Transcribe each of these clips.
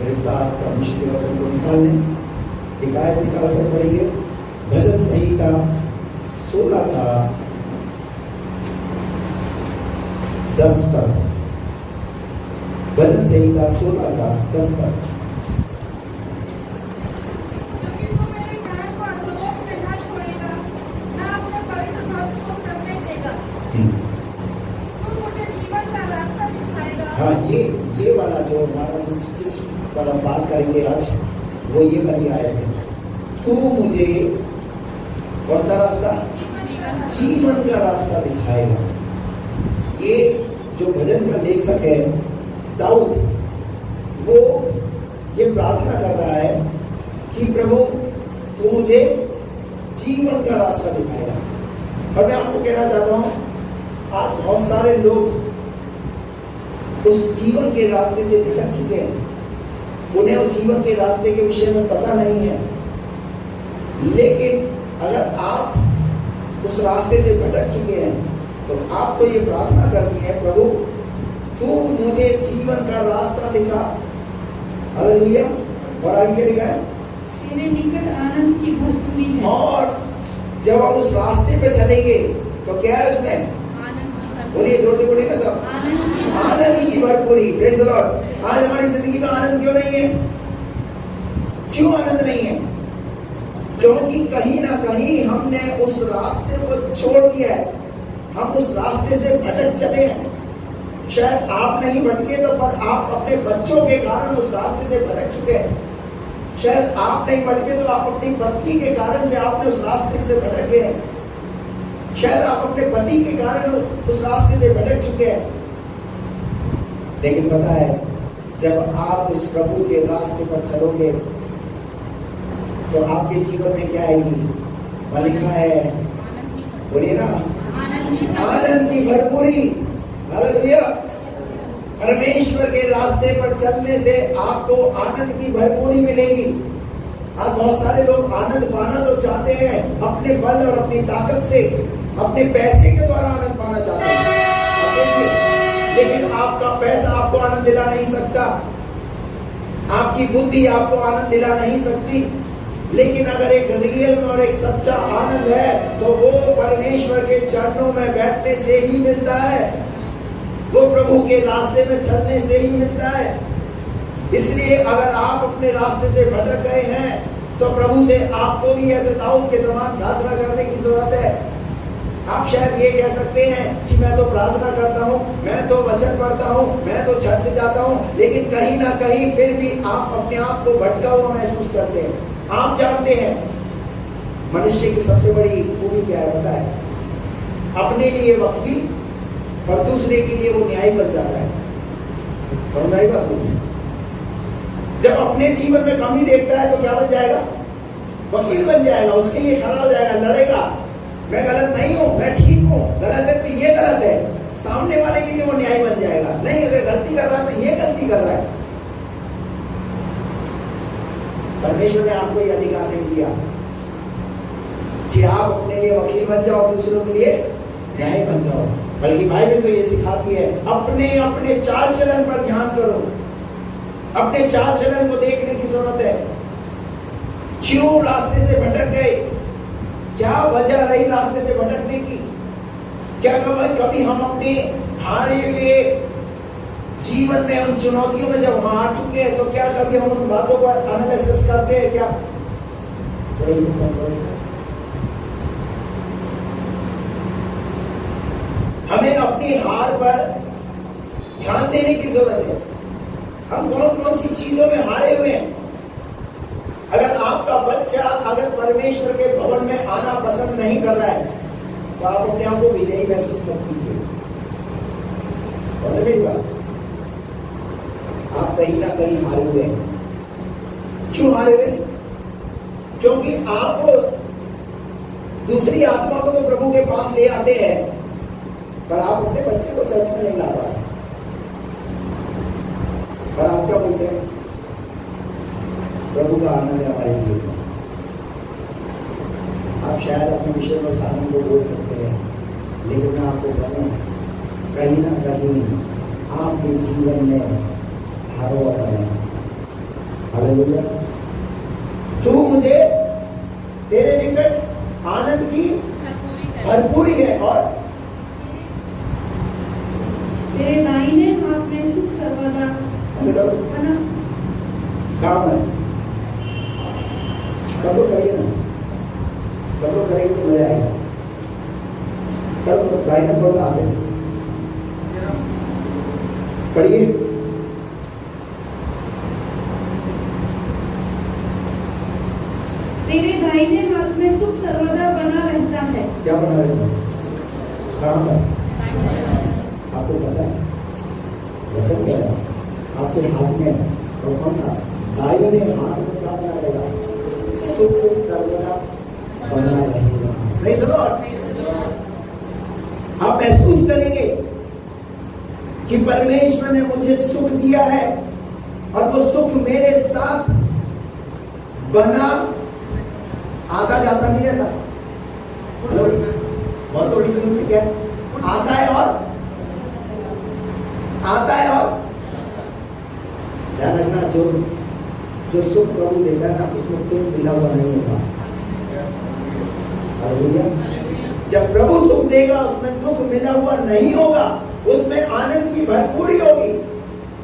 मेरे साथ परमेश्वर के वचन को निकालने एक आयत निकाल कर पढ़ेंगे। भजन संहिता 16 का 10 तक। भजन संहिता 16 का 10 तक। हाँ, ये वाला जो हमारा जिस पर हम बात करेंगे आज, वो ये वाली आयत है। तू मुझे कौन सा रास्ता? जीवन का रास्ता दिखाएगा। ये जो भजन का लेखक है दाऊद, वो ये प्रार्थना कर रहा है कि प्रभु तू मुझे जीवन का रास्ता दिखाएगा। और मैं आपको कहना चाहता हूं, आज बहुत सारे लोग उस जीवन के रास्ते से भटक चुके हैं। उन्हें उस जीवन के रास्ते के विषय में पता नहीं है। लेकिन अगर आप उस रास्ते से भटक चुके हैं तो आपको ये प्रार्थना करनी है, प्रभु तू मुझे जीवन का रास्ता दिखा। हालेलुया। और आगे क्या लिखा है? तेरे निकट आनंद की भरपूरी है। और जब हम उस रास्ते पे चलेंगे तो क्या है उसमें? बोलिए, जोर से बोलिए ना सब। आनंद की भरपूरी। Praise the Lord. आज हमारी जिंदगी में आनंद क्यों नहीं है? क्यों आनंद नहीं है? क्योंकि कहीं ना कहीं हमने उस रास्ते को छोड़ दिया है। हम उस रास्ते से भटक चले हैं। शायद आप नहीं भटके तो पर आप अपने बच्चों के कारण उस रास्ते से भटक चुके हैं। शायद आप नहीं भटके तो आप अपनी पत्नी के कारण से आपने उस रास्ते से भटक गए हैं। शायद आप अपने पति के कारण उस रास्ते से भटक चुके हैं। लेकिन पता है, जब आप उस प्रभु के रास्ते पर चलोगे तो आपके जीवन में क्या आएगी? वह लिखा है, बोलिए ना, आनंद की भरपूरी। हालेलुया। परमेश्वर के रास्ते पर चलने से आपको आनंद की भरपूरी मिलेगी। आज बहुत सारे लोग आनंद पाना तो चाहते हैं अपने बल और अपनी ताकत से, अपने पैसे के द्वारा आनंद पाना चाहते हैं। लेकिन आपका पैसा आपको आनंद दिला नहीं सकता, आपकी बुद्धि आपको आनंद दिला नहीं सकती। लेकिन अगर एक रियल और एक सच्चा आनंद है तो वो परमेश्वर के चरणों में बैठने से ही मिलता है, वो प्रभु के रास्ते में चलने से ही मिलता है। इसलिए अगर आप अपने रास्ते से भटक गए हैं तो प्रभु से आपको भी ऐसे दाऊद के समान प्रार्थना करने की जरूरत है। आप शायद ये कह सकते हैं कि मैं तो प्रार्थना करता हूँ, मैं तो वचन पढ़ता हूँ, मैं तो चर्च जाता हूँ, लेकिन कहीं ना कहीं फिर भी आप अपने आप को भटका हुआ महसूस करते हैं। आप जानते हैं मनुष्य की सबसे बड़ी खूबी क्या है पता है? अपने लिए वकील और दूसरे के लिए वो न्यायी बन जाता है। समझ आई बात? जब अपने जीवन में कमी देखता है तो क्या बन जाएगा? वकील बन जाएगा, उसके लिए खड़ा हो जाएगा, लड़ेगा। मैं गलत नहीं हूं, मैं ठीक हूं, गलत है तो ये गलत है। सामने वाले के लिए वो न्याय बन जाएगा। नहीं, अगर गलती कर रहा है तो ये गलती कर रहा है। परमेश्वर ने आपको यह अधिकार नहीं दिया कि आप अपने लिए वकील बन जाओ, दूसरों के लिए न्याय बन जाओ। बल्कि बाइबल तो ये सिखाती है, अपने अपने चाल चलन पर ध्यान करो। अपने चाल चलन को देखने की जरूरत है। क्यों रास्ते से भटक गए? क्या वजह रही रास्ते से भटकने की? क्या कभी हम अपने हारे हुए जीवन में उन चुनौतियों में जब हार चुके हैं तो क्या कभी हम उन बातों को एनालिसिस करते हैं क्या? हमें अपनी हार पर ध्यान देने की जरूरत है। हम कौन कौन सी चीजों में हारे हुए हैं? अगर आपका बच्चा अगर परमेश्वर के भवन में आना पसंद नहीं कर रहा है तो आप अपने आप को विजयी महसूस मत कीजिए। मेरी बात, आप कहीं ना कहीं हारे हुए हैं। क्यों हारे हुए? क्योंकि आप दूसरी आत्मा को तो प्रभु के पास ले आते हैं पर आप अपने बच्चे को चर्च में नहीं ला पा रहे। पर आप क्या बोलते हैं? प्रभु का आनंद है हमारे जीवन में। आप शायद अपने विषय में उस आनंद को बोल सकते हैं, लेकिन मैं आपको कहूँ कहीं ना कहीं आपके जीवन में हारों है। हालेलुया। तू मुझे तेरे निकट आनंद की भरपूरी है और तेरे दाहिने हाथ में सुख सर्वदा ऐसे करो बना। काम है, सब लोग करिए ना, सब लोग करेंगे तो मजा आएगा। तब दाहिना कौन सा हाथ है? पढ़िए। तेरे दाहिने हाथ में सुख सर्वदा बना रहता है। क्या बना रहता है? कहाँ पर? आपको पता है वचन क्या है? आपके हाथ में और कौन सा? दाहिने हाथ में क्या बना रहेगा? सुख सर्वदा बना रहेगा। नहीं सुनो, आप महसूस करेंगे कि परमेश्वर ने मुझे सुख दिया है और वो सुख मेरे साथ बना, आता जाता नहीं रहता। बहुत ओरिजिनल में क्या है? आता है और ध्यान रखना, जो सुख प्रभु देता है ना, उसमें तुम मिला हुआ नहीं होगा। हालेलुया। जब प्रभु सुख देगा उसमें दुख मिला हुआ नहीं होगा, उसमें आनंद की भरपूरी होगी।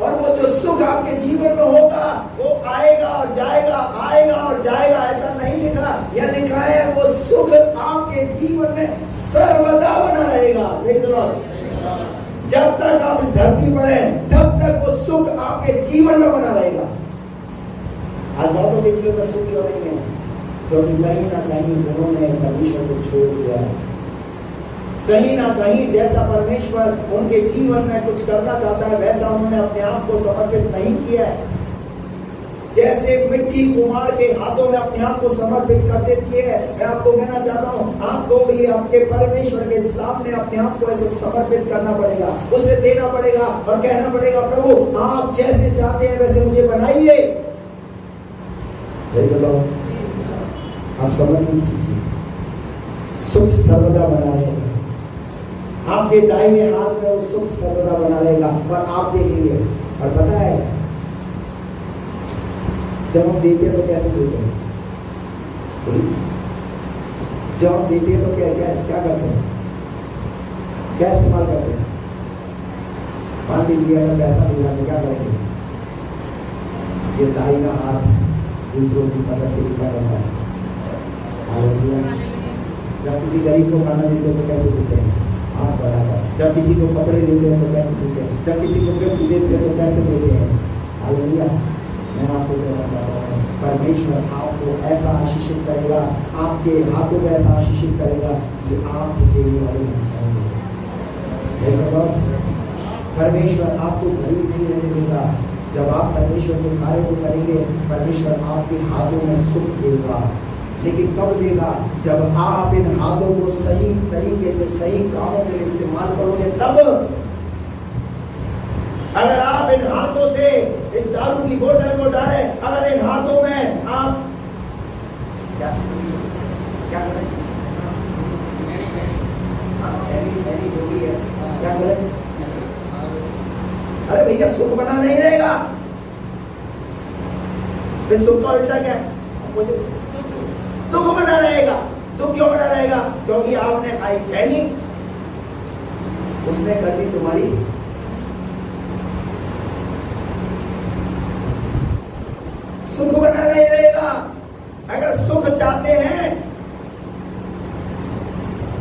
और वो जो सुख आपके जीवन में होगा वो आएगा और जाएगा, आएगा और जाएगा। ऐसा नहीं लिखा, यह लिखा है वो सुख आपके जीवन में सर्वदा बना रहेगा। Praise the Lord. जब तक आप इस धरती पर हैं तब तक वो सुख आपके जीवन में बना रहेगा। आज बहुतों के जीवन में सुख क्यों नहीं है? क्योंकि कहीं ना कहीं उन्होंने परमेश्वर को छोड़ दिया। कहीं ना कहीं जैसा परमेश्वर उनके जीवन में कुछ करना चाहता है वैसा उन्होंने अपने आप को समर्पित नहीं किया है। जैसे मिट्टी कुम्हार के हाथों में अपने आप को समर्पित कर देती है, मैं आपको कहना चाहता हूँ आपको भी आपके परमेश्वर के सामने अपने आप को ऐसे समर्पित करना पड़ेगा, उसे देना पड़ेगा और कहना पड़ेगा, प्रभु आप जैसे चाहते हैं वैसे मुझे बनाइए। आप समर्पित कीजिए, सुख सर्वदा बना रहेगा। आपके दाहिने हाथ में वो सुख सर्वदा बना रहेगा और आप देखेंगे। और पता है जब हम देते हैं तो कैसे देते हैं? जब हम देते हैं तो क्या क्या क्या करते हैं? क्या इस्तेमाल करते हैं? मान लीजिए अगर पैसा मिल रहा है तो क्या करेंगे? ये दाहिना हाथ दूसरों की मदद के लिए क्या करता है? जब किसी गरीब को खाना देते हैं तो कैसे देते हैं? हाथ बढ़ाकर। जब किसी को कपड़े देते हैं तो कैसे देते हैं? जब किसी को गिफ्ट देते हैं तो कैसे देते हैं? हालेलुया। मैं आपको कहना चाहता हूँ परमेश्वर आपको ऐसा आशीषित करेगा, आपके हाथों को ऐसा आशीषित करेगा कि आप देने वाले बन जाएंगे। ऐसा परमेश्वर आपको गरीब नहीं रहने देगा। जब आप परमेश्वर के कार्य को करेंगे परमेश्वर आपके हाथों में सुख देगा। लेकिन कब देगा? जब आप इन हाथों को सही तरीके से सही कामों के लिए इस्तेमाल करोगे तब। अगर आप इन हाथों से इस दारू की बोतल को डालें, अगर इन हाथों में आप क्या क्या करें? जो भी है क्या करें? अरे भैया सुख बना नहीं रहेगा। फिर सुख का उल्टा क्या है? मुझे दुख बना रहेगा। दुख क्यों बना रहेगा? क्योंकि आपने खाई खैनी, उसने कर दी तुम्हारी सुख बना नहीं रहेगा। अगर सुख चाहते हैं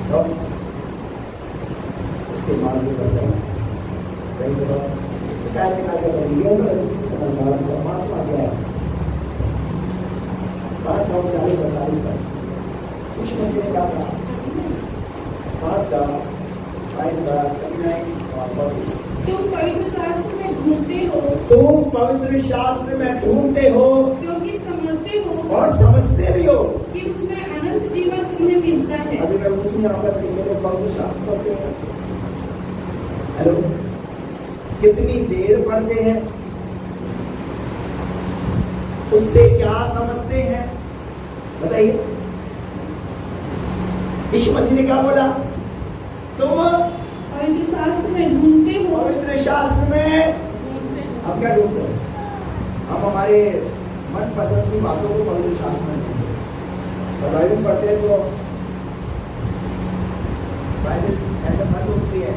तो उसके मार्ग पर चलना। पांचवा क्या है? 5 और 40 और 40 का कुछ मसीह ने क्या कहा? 5 का 5 का 39 और 40। तुम पवित्र शास्त्र में ढूंढते हो, तुम पवित्र शास्त्र में ढूंढते हो क्योंकि समझते हो और समझते भी हो कि उसमें अनंत जीवन तुम्हें मिलता है। अभी मैं पूछूं यहाँ पर कितने लोग पवित्र शास्त्र पढ़ते हैं? हेलो, कितनी देर पढ़ते हैं? उससे क्या समझते हैं? बताइए। यीशु मसीह ने क्या बोला? तुम पवित्र शास्त्र में ढूंढते हो। पवित्र शास्त्र में हम क्या ढूंढते हैं? हम हमारे मनपसंद की बातों को पवित्र शास्त्र में नहीं है। और बाइबल पढ़ते हैं तो बाइबल ऐसे बंद होती है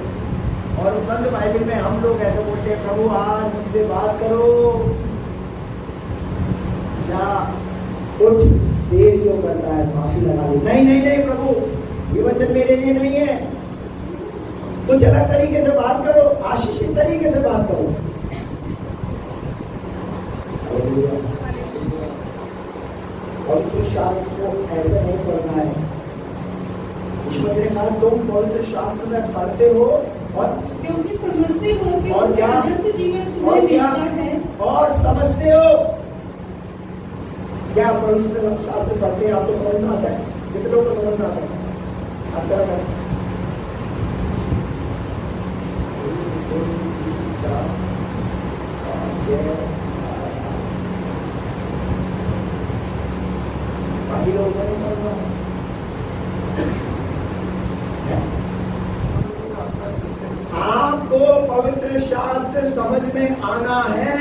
और उस बंद बाइबल में हम लोग ऐसे बोलते हैं, प्रभु आज मुझसे बात करो, क्या उठ, देर क्यों करता है, फांसी लगा ली। नहीं नहीं नहीं प्रभु, ये वचन मेरे लिए नहीं है, कुछ अलग तरीके से बात करो, आशीषित तरीके से बात करो। पवित्र शास्त्र को ऐसे नहीं पढ़ना है। यीशु मसीह ने कहा तुम पवित्र शास्त्र में पढ़ते हो और क्योंकि समझते हो कि और क्या अनंत जीवन तुम्हें और क्या मिलता है। और समझते हो क्या आप पवित्र शास्त्र पढ़ते हैं, आपको समझ में आता है? कितने लोगों को समझ में आता है? आता है? बाकी लोगों को नहीं समझ में आता? आपको पवित्र शास्त्र समझ में आना है,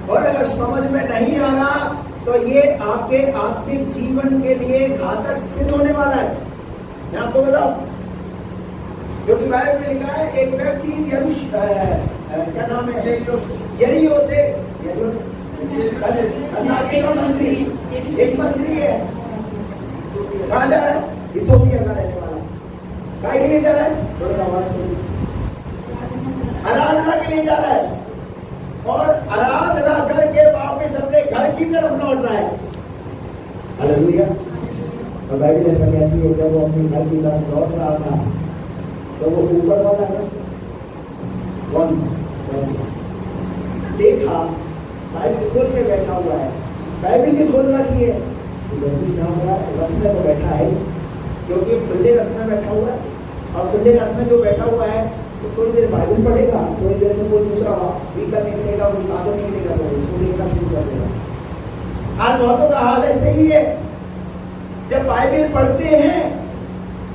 और अगर समझ में नहीं आ रहा तो ये आपके आत्मिक जीवन के लिए घातक सिद्ध होने वाला है। मैं आपको बताऊं, क्योंकि बाइबल में लिखा है एक व्यक्ति क्या नाम है, यरीहो से, मंत्री, एक मंत्री है, कहाँ जा रहा है? इथोपिया का रहने वाला। काय के लिए जा रहा है? थोड़ा सा आवाज करो। आराधना के लिए जा रहा है, और आराधना करके वापस अपने घर की तरफ लौट रहा है। हालेलुया। तो बाइबल ऐसा कहती है जब वो अपने घर की तरफ लौट रहा था तो वो ऊपर वाला है कौन देखा, बाइबल खोल के बैठा हुआ है। बाइबल भी खोल रखी है, गलती से हमारा रथ में तो बैठा है, क्योंकि खुले रथ में बैठा हुआ है, और खुले रथ में जो बैठा हुआ है तो थोड़ी देर बाइबल पढ़ेगा, थोड़ी देर से कोई दूसरा व्हीकल निकलेगा, कोई साधन निकलेगा तो उसको देखना शुरू कर देगा। आज बहुतों का हाल ऐसे ही है, जब बाइबल पढ़ते हैं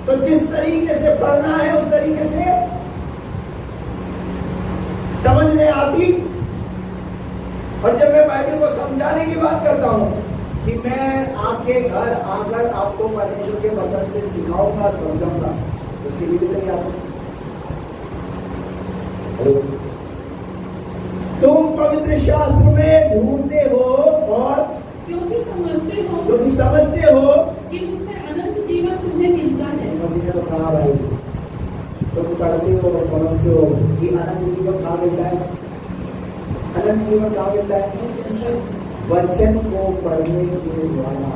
तो जिस तरीके से पढ़ना है उस तरीके से समझ में आती, और जब मैं बाइबल को समझाने की बात करता हूं कि मैं आपके घर आकर आपको परमेश्वर के वचन से सिखाऊंगा, समझाऊंगा, उसके लिए भी तैयार हो। तुम पवित्र शास्त्र में ढूंढते हो और क्योंकि समझते हो कि उसमें अनंत जीवन तुम्हें मिलता है। मसीह ने तो कहा भाई, तुम पढ़ते हो और समझते हो कि अनंत जीवन कहाँ मिलता है? अनंत जीवन कहाँ मिलता है? वचन को पढ़ने के द्वारा।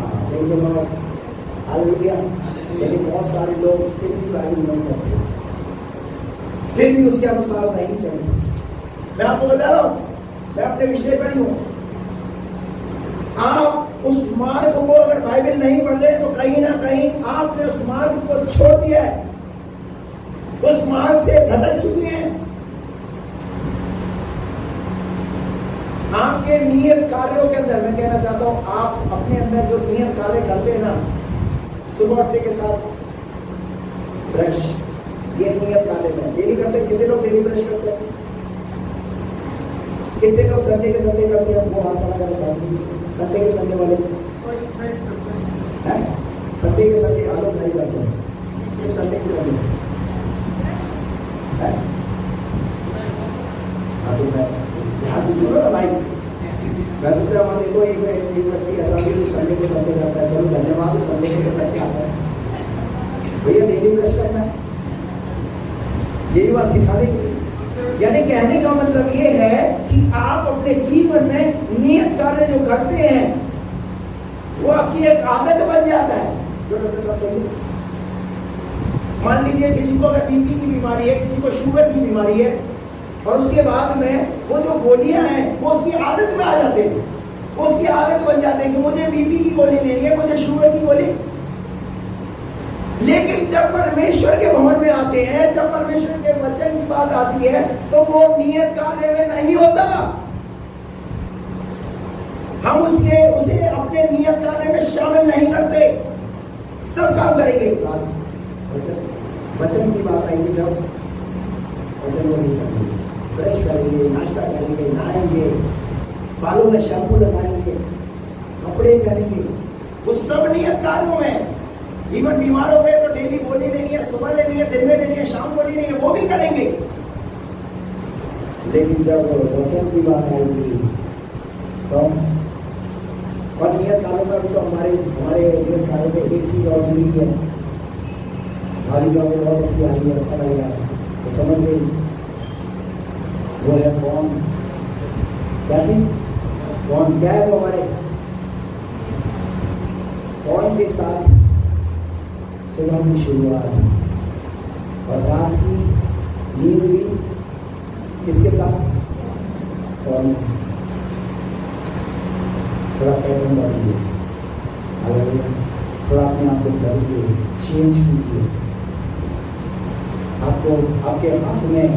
हालेलुया। लेकिन बहुत सारे लोग फिर भी बाइबल नहीं पढ़ते, फिर भी उसके अनुसार नहीं चले। मैं आपको बता रहा हूं, मैं अपने विषय पर ही हूं। आप उस मार्ग को अगर बाइबल नहीं पढ़ रहे तो कहीं ना कहीं आपने उस मार्ग को छोड़ दिया है, उस मार्ग से भटक चुके हैं। आपके नियत कार्यों के अंदर मैं कहना चाहता हूं, आप अपने अंदर जो नियत कार्य करते हैं ना, सुबह उठने के साथ ब्रश, ये नियत कार्य में डेली करते हैं। कितने लोग डेली ब्रश करते हैं? कितने लोग संडे के संडे करते हैं? वो हाथ बड़ा करते, संडे के संडे वाले हैं, संडे के संडे आलोक नहीं करते हैं, सिर्फ संडे के संडे है। ध्यान से सुनो ना भाई, मैं सोचा वहां देखो एक व्यक्ति ऐसा भी जो संडे को संडे करता है, चलो धन्यवाद, संडे के करके आता है। भैया डेली ब्रश करना है, यही बात सिखाने के लिए, यानी कहने का मतलब ये है कि आप अपने जीवन में नियत कार्य जो करते हैं वो आपकी एक आदत बन जाता है। जो डॉक्टर साहब सही है, मान लीजिए किसी को अगर बीपी की बीमारी है, किसी को शुगर की बीमारी है, और उसके बाद में वो जो गोलियां हैं वो उसकी आदत में आ जाते हैं, वो उसकी आदत बन जाते हैं कि मुझे बीपी की गोली लेनी है, मुझे शुगर की गोली। लेकिन जब परमेश्वर के भवन में आते हैं, जब परमेश्वर के वचन की बात आती है तो वो नियत कार्य में नहीं होता। हम उसे अपने नियत कार्य में शामिल नहीं करते, सब काम करेंगे। वचन की बात आएगी जब वचन को नहीं करेंगे, ब्रश करेंगे, नाश्ता करेंगे, नहाएंगे, बालों में शैम्पू लगाएंगे, कपड़े पहनेंगे, वो सब नियत कार्यों में। इवन बीमार हो गए तो डेली बोली लेनी है, सुबह लेनी है, दिन में लेनी है, शाम को लेनी है, वो भी करेंगे। लेकिन जब वचन की बात आएगी तो और नियत कार्यों में भी तो हमारे नियत कार्यों में एक चीज और मिली है, हमारी जो हमें बहुत अच्छी आ रही है, अच्छा लग रहा है, तो समझ गई, वो है फोन। क्या चीज? फोन। क्या है वो? हमारे फोन के साथ सुबह की शुरुआत और रात की नींद भी किसके साथ? फोन के साथ। थोड़ा पैटर्न बदलिए, थोड़ा अपने आप को बदलिए, चेंज कीजिए। आपको आपके हाथ में,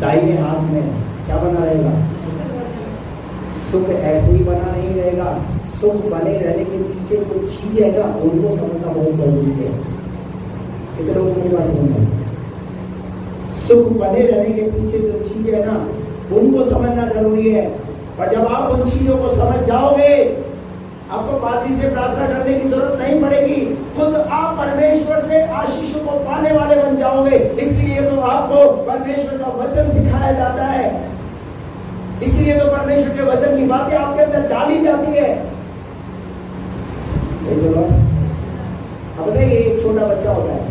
दाहिने हाथ में क्या बना रहेगा? सुख ऐसे ही बना नहीं रहेगा। सुख बने रहने के पीछे जो चीजें है ना, उनको समझना बहुत जरूरी है। कितने लोगों को मेरी बात समझ में? सुख बने रहने के पीछे जो चीजें है ना, उनको समझना जरूरी है। और जब आप उन चीजों को समझ जाओगे, आपको पादरी से प्रार्थना करने की जरूरत नहीं पड़ेगी, खुद आप परमेश्वर से आशीषों को पाने वाले बन जाओगे। इसलिए तो आपको परमेश्वर का वचन सिखाया जाता है, इसलिए तो परमेश्वर के वचन की बातें आपके अंदर डाली जाती है। अब बताइए, एक छोटा बच्चा होता है,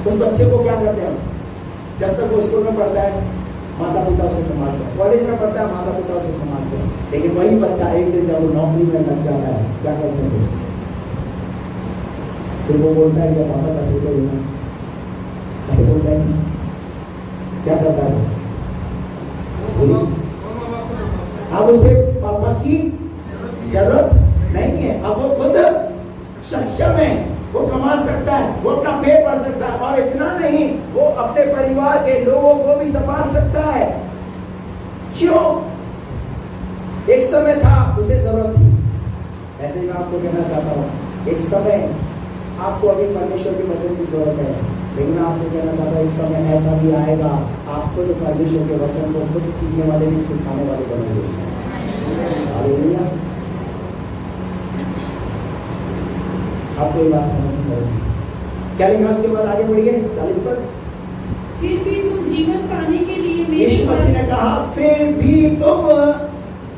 उस बच्चे को क्या करते हैं? जब तक वो स्कूल में पढ़ता है, माता पिता उसे संभालते हैं, कॉलेज में पढ़ता है, माता पिता उसे संभालते हैं। लेकिन वही बच्चा एक दिन जब वो नौकरी में लग जाता है, क्या करते हैं? फिर वो बोलता है कि पापा का शुक्र देना, ऐसे बोलता है। क्या करता है? अब उसे पापा की जरूरत नहीं है, अब वो खुद सक्षम है, वो कमा सकता है, वो अपना पेट भर सकता है, और इतना नहीं, वो अपने परिवार के लोगों को भी संभाल सकता है। क्यों? एक समय था उसे जरूरत थी। ऐसे ही मैं आपको कहना चाहता हूँ, एक समय आपको अभी परमेश्वर के वचन की जरूरत है, लेकिन आपको कहना चाहता हूँ एक समय ऐसा भी आएगा, आप खुद परमेश्वर के वचन को खुद सीखने वाले भी सिखाने वाले बनेंगे। हालेलुया। आपको ये बात समझ में आएगी। क्या लिखा उसके बाद? आगे बढ़िए 40 पर। फिर भी तुम जीवन पाने के लिए यीशु मसीह ने कहा, फिर भी तुम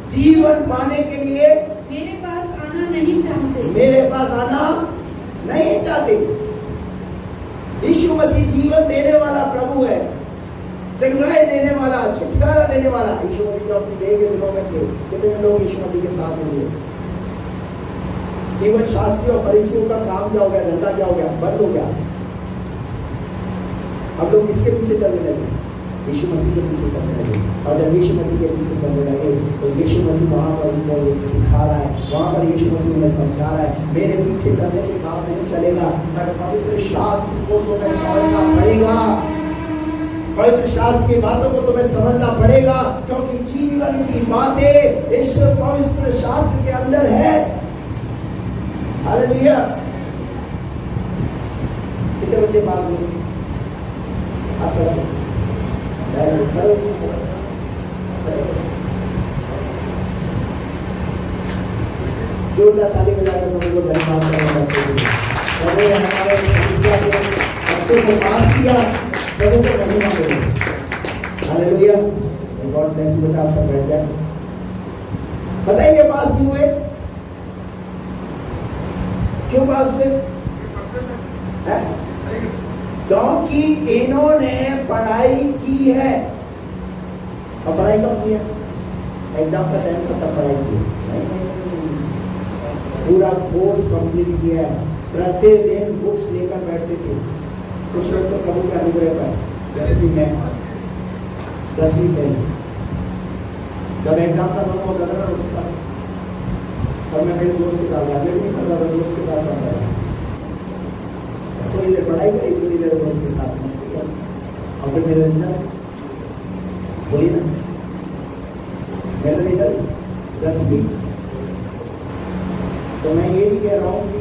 जीवन पाने के लिए मेरे पास आना नहीं चाहते। मेरे पास आना नहीं चाहते। यीशु मसीह जीवन देने वाला प्रभु है, चंगाई देने वाला, छुटकारा देने वाला। यीशु मसीह जो अपनी देह के दिनों में थे, कितने लोग यीशु मसीह के साथ हुए? केवल शास्त्री और फरीसियों का काम क्या हो गया? धंधा क्या हो गया? बंद हो गया। अब लोग किसके पीछे चलने लगे? यीशु मसीह के पीछे चलने लगे। और जब यीशु मसीह के पीछे चलने लगे तो यीशु मसीह वहां पर उनको ये सिखा रहा है, वहां पर यीशु मसीह उन्हें समझा रहा है, मेरे पीछे चलने से काम नहीं चलेगा, पर पवित्र शास्त्र को तुम्हें समझना पड़ेगा, पवित्र शास्त्र की बातों को तुम्हें समझना पड़ेगा, क्योंकि जीवन की बातें इस पवित्र शास्त्र के अंदर है। हालेलुया। कितने बच्चे पास हुए? जोरदार ताली बजाकर प्रभु को धन्यवाद करना। हमारे बच्चों को पास किया, प्रभु को महिमा करें। हालेलुया। God bless you. बेटा आप सब बैठ जाए। बताइए पास क्यों हुए? क्यों पास हुए? क्योंकि इन्होंने पढ़ाई की है। और पढ़ाई कब की है? एग्जाम का टाइम तक पढ़ाई की है? नहीं, पूरा कोर्स कंप्लीट किया है। प्रतिदिन बुक्स लेकर बैठते थे। कुछ लोग तो प्रभु के अनुग्रह पर, जैसे कि मैं 10वीं फेल, जब एग्जाम का समय होता था ना उसके साथ, तब मैं मेरे दोस्त के साथ, घर में नहीं पढ़ता था, दोस्त के साथ पढ़ता था। थोड़ी देर पढ़ाई करी, थोड़ी देर दोस्त के साथ मस्ती करी, और फिर मेरा रिजल्ट बोली ना, मेरा रिजल्ट 10वीं। तो मैं ये नहीं कह रहा हूँ कि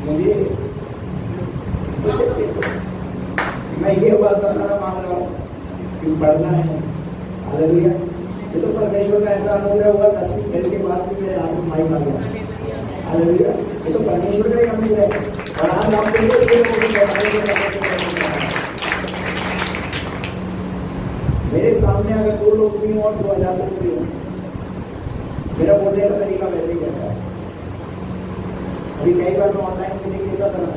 मुझे, मैं ये बात बताना मांग रहा हूँ कि पढ़ना है। हालेलुया। ये तो परमेश्वर का ऐसा अनुग्रह हुआ 10वीं फेल के बाद भी मेरे हाथ में माइक आ गया। हालेलुया, ये तो परमेश्वर का ही अनुग्रह है। और आज आप मेरे सामने अगर 2 लोग भी हो और 2000 लोग भी हो, मेरा बोलने का तरीका वैसे ही रहता है। अभी कई बार मैं ऑनलाइन मीटिंग देता था ना,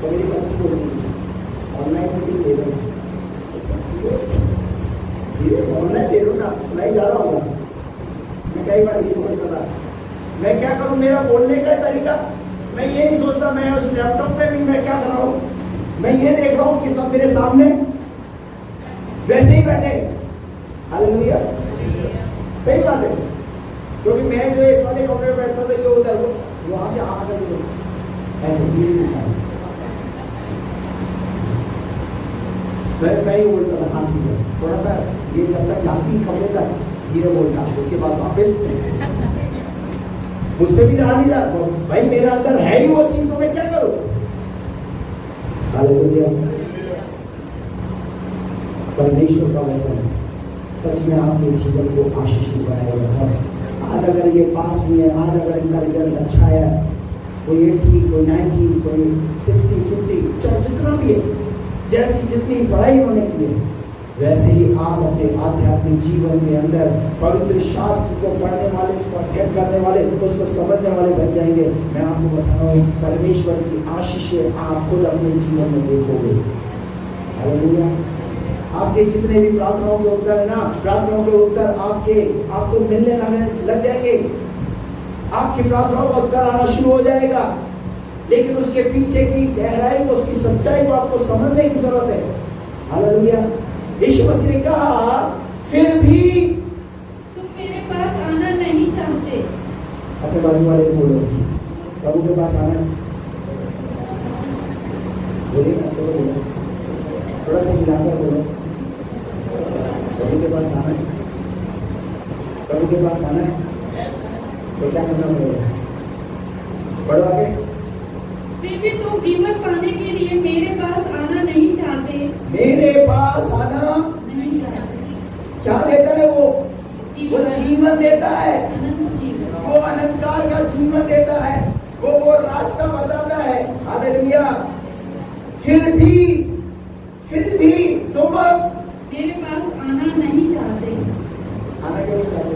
तो मेरी पत्नी बोलती ऑनलाइन मीटिंग दे दो, ऑनलाइन दे दो ना, सुनाई जा रहा होगा। मैं कई बार ये बोलता था, मैं क्या करूं, मेरा बोलने का तरीका, मैं ये नहीं सोचता मैं उस लैपटॉप पे भी मैं क्या कर रहा हूं, मैं ये देख रहा हूं कि सब मेरे सामने वैसे ही बैठे। हालेलुया, सही बात है। क्योंकि मैं जो इस वाले कमरे में बैठता था, जो उधर वहां से आकर ऐसे मैं ही बोलता था, हाँ ठीक है, थोड़ा सा ये जब तक जाती कमरे तक धीरे बोलना, उसके बाद वापस मुझसे भी रहा नहीं जाता भाई, मेरे अंदर है ही वो चीज, तो मैं क्या करूं। हालेलुया, परमेश्वर का वचन सच में आपके जीवन को आशीषित बनाएगा। आज अगर ये पास भी है, आज अगर इनका रिजल्ट अच्छा है, कोई 80, कोई 90, कोई 60, 50, चाहे जितना भी है, जैसी जितनी पढ़ाई उन्होंने की है, वैसे ही आप अपने आध्यात्मिक जीवन के अंदर पवित्र शास्त्र को पढ़ने वाले, उसको अध्ययन करने वाले, उसको समझने वाले बन जाएंगे। मैं आपको बता रहा हूँ, परमेश्वर की आशीषें आप खुद अपने जीवन में देखोगे। हालेलुया, आपके जितने भी प्रार्थनाओं के उत्तर है ना, प्रार्थनाओं के उत्तर आपको मिलने लग जाएंगे। आपकी प्रार्थनाओं का उत्तर आना शुरू हो जाएगा, लेकिन उसके पीछे की गहराई को, उसकी सच्चाई को आपको समझने की जरूरत है। हालेलुया, यीशु मसीह ने कहा, फिर भी तुम मेरे पास आना नहीं चाहते। अपने बाजू वाले को बोलो, प्रभु के पास आना, बोलिए ना, चलो बोलो, थोड़ा सा हिलाकर बोलो, प्रभु के पास आना है, प्रभु के पास आना है। तो क्या करना पड़ेगा, बढ़ो आगे। फिर भी तुम जीवन पाने के लिए मेरे पास आना नहीं चाहते। मेरे पास आना नहीं चाहते। क्या देता है वो जीवन देता है, अनंत जीवन, वो अनंतकाल का जीवन देता है, वो रास्ता बताता है। हालेलुया, फिर भी तुम मेरे पास आना नहीं चाहते। आना क्यों नहीं चाहते?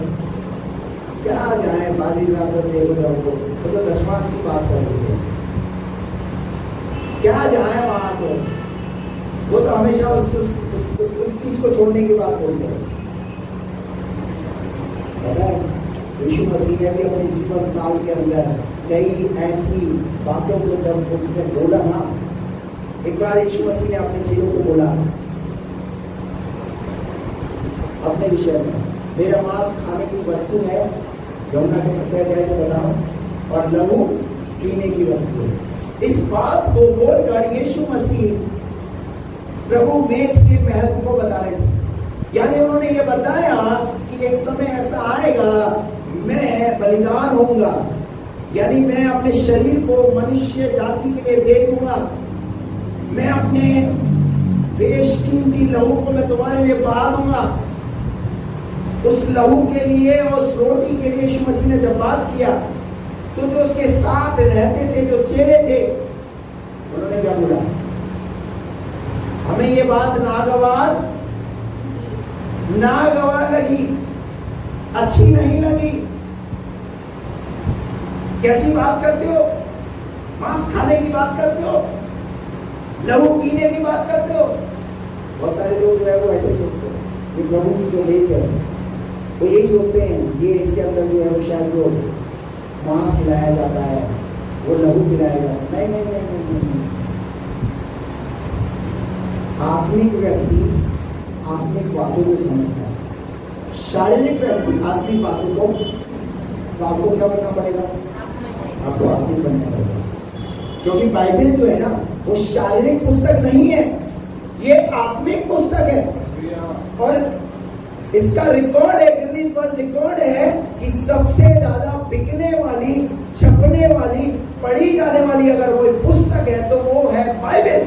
क्या जाए बाजी देखो, तो 10वां की बात कर रही है, क्या जाए वहां, तो वो तो हमेशा उस चीज को छोड़ने की बात बोलते हैं। पता है, यीशु मसीह ने भी अपने जीवन काल के अंदर कई ऐसी बातों को जब उसने बोला ना, एक बार यीशु मसीह ने अपने चेलों को बोला अपने विषय में, मेरा मांस खाने की वस्तु है, यमुना के सत्य कैसे बताऊं, और लहू पीने की वस्तु है। इस बात को बोलकर यीशु मसीह प्रभु मेज के महत्व को बता रहे थे। यानी उन्होंने ये बताया कि एक समय ऐसा आएगा, मैं बलिदान होऊंगा, यानी मैं अपने शरीर को मनुष्य जाति के लिए दे दूंगा, मैं अपने बेशकीमती लहू को मैं तुम्हारे लिए बहा दूंगा। उस लहू के लिए, उस रोटी के लिए यीशु मसीह ने जब बात किया, तो जो उसके साथ रहते थे, जो चेले थे, उन्होंने क्या बोला, हमें ये बात नागवार लगी, अच्छी नहीं लगी। कैसी बात करते हो, मांस खाने की बात करते हो, लहू पीने की बात करते हो। बहुत सारे लोग जो है वो ऐसे सोचते हैं कि प्रभु की जो मेज है वो यही सोचते हैं, ये इसके अंदर जो है वो शायद वो मांस खिलाया जाता है, वो लहू खिलाया जाता है। नहीं। आत्मिक व्यक्ति आत्मिक बातों को समझता है, शारीरिक व्यक्ति आत्मिक बातों को, तो आपको क्या करना पड़ेगा, आपको आत्मिक बनना पड़ेगा। क्योंकि बाइबल जो है ना, वो शारीरिक पुस्तक नहीं है, ये आत्मिक पुस्तक है। और इसका रिकॉर्ड है, गिनीज वर्ल्ड रिकॉर्ड है कि सबसे ज्यादा बिकने वाली, छपने वाली, पढ़ी जाने वाली अगर कोई पुस्तक है तो वो है बाइबल।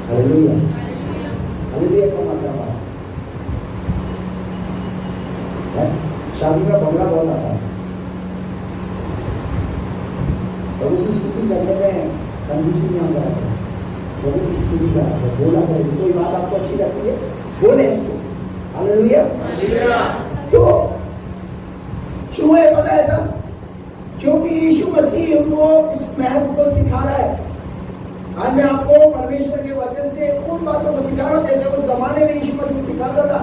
हालेलुया, हालेलुया का मतलब शादी में बंगला बहुत आता है, प्रभु की स्तुति करने में कंजूसी नहीं आता है, प्रभु की स्तुति करा है, बोला करेगी। कोई बात आपको अच्छी लगती है बोले इसको, हालेलुया। तो क्यों है पता है ऐसा? क्योंकि यीशु मसीह उनको इस महत्व को सिखा रहा है। आज मैं आपको परमेश्वर के वचन से उन बातों को सिखा रहा हूं जैसे उस जमाने में यीशु मसीह सिखाता था।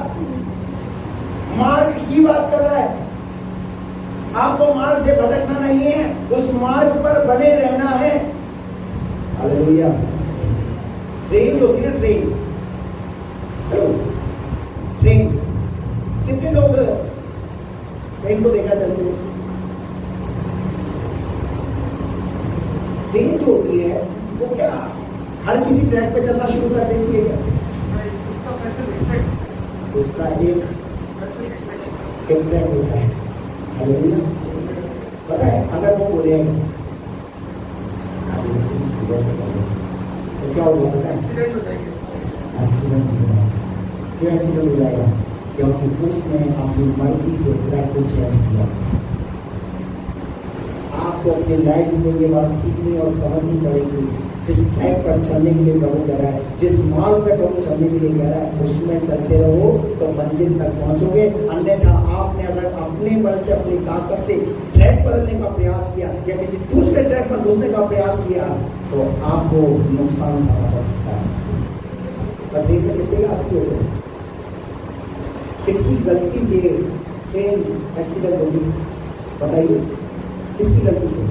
मार्ग की बात कर रहा है, आपको मार्ग से भटकना नहीं है, उस मार्ग पर बने रहना है। हालेलुया। ट्रेन जो होती है ना, ट्रेन, हेलो, ट्रेन, कितने लोग ट्रेन को देखा चलते हुए? ट्रेन जो होती है वो क्या हर किसी ट्रैक पे चलना शुरू कर देती है क्या? उसका एक ट्रैक होता है। हालेलुया। पता है अगर वो बोले तो क्या होगा पता है? एक्सीडेंट हो जाएगा। क्यों एक्सीडेंट हो जाएगा? क्योंकि उसने अपनी मर्जी से ट्रैक को चेंज किया। आपको अपनी लाइफ में ये बात सीखनी और समझनी पड़ेगी, जिस ट्रैक पर चलने के लिए प्रभु कह रहा है, जिस मार्ग पे प्रभु चलने के लिए कह रहा है, उसमें चलते रहो तो मंजिल तक पहुंचोगे। अन्यथा आपने अगर अपने बल से, अपनी ताकत से ट्रैक बदलने का प्रयास किया या किसी दूसरे ट्रैक पर घुसने का प्रयास किया तो आपको नुकसान उठाना पड़ सकता है। पर ट्रेन में कितने यात्री हो गए? किसकी गलती से ट्रेन एक्सीडेंट होगी बताइए? किसकी गलती से?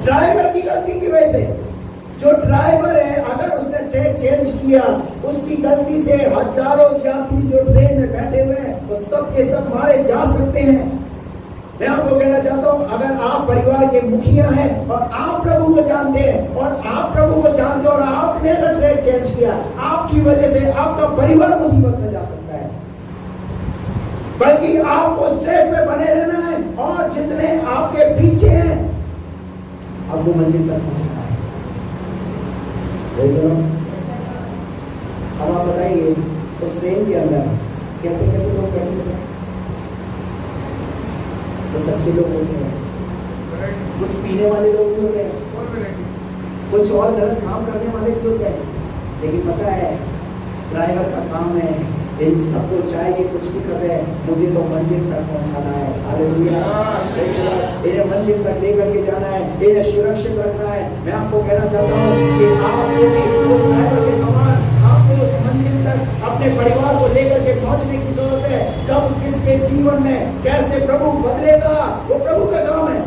ड्राइवर की गलती की वजह से। जो ड्राइवर है अगर उसने ट्रेन चेंज किया, उसकी गलती से हजारों यात्री जो ट्रेन में बैठे हुए हैं वो सब के सब मारे जा सकते हैं। मैं आपको कहना चाहता हूं, अगर आप परिवार के मुखिया हैं और आप प्रभु को जानते हैं और आप प्रभु को जानते हो और आपने अगर ट्रेन चेंज किया, आपकी वजह से आपका परिवार मुसीबत में जा सकता है। बल्कि आपको उस ट्रैक पे बने रहना है और जितने आपके पीछे हैं आपको मंजिल तक पहुंचना है। अब आप बताइए उस ट्रेन के अंदर कैसे कैसे लोग बैठे हैं? कुछ अच्छे लोग होते हैं, कुछ पीने वाले लोग भी होते हैं, कुछ और गलत काम करने वाले भी होते हैं। लेकिन पता है ड्राइवर का काम है इन सबको चाहिए कुछ भी कर रहे हैं, मुझे तो मंजिल तक पहुंचाना है। हालेलुया। इन्हें मंजिल तक लेकर के जाना है, इन्हें सुरक्षित रखना है। मैं आपको कहना चाहता हूँ कि आपको भी उस ड्राइवर के समान आपको उस मंजिल तक अपने परिवार को लेकर के पहुंचने की जरूरत है। कब किसके जीवन में कैसे प्रभु बदलेगा वो प्रभु का काम है।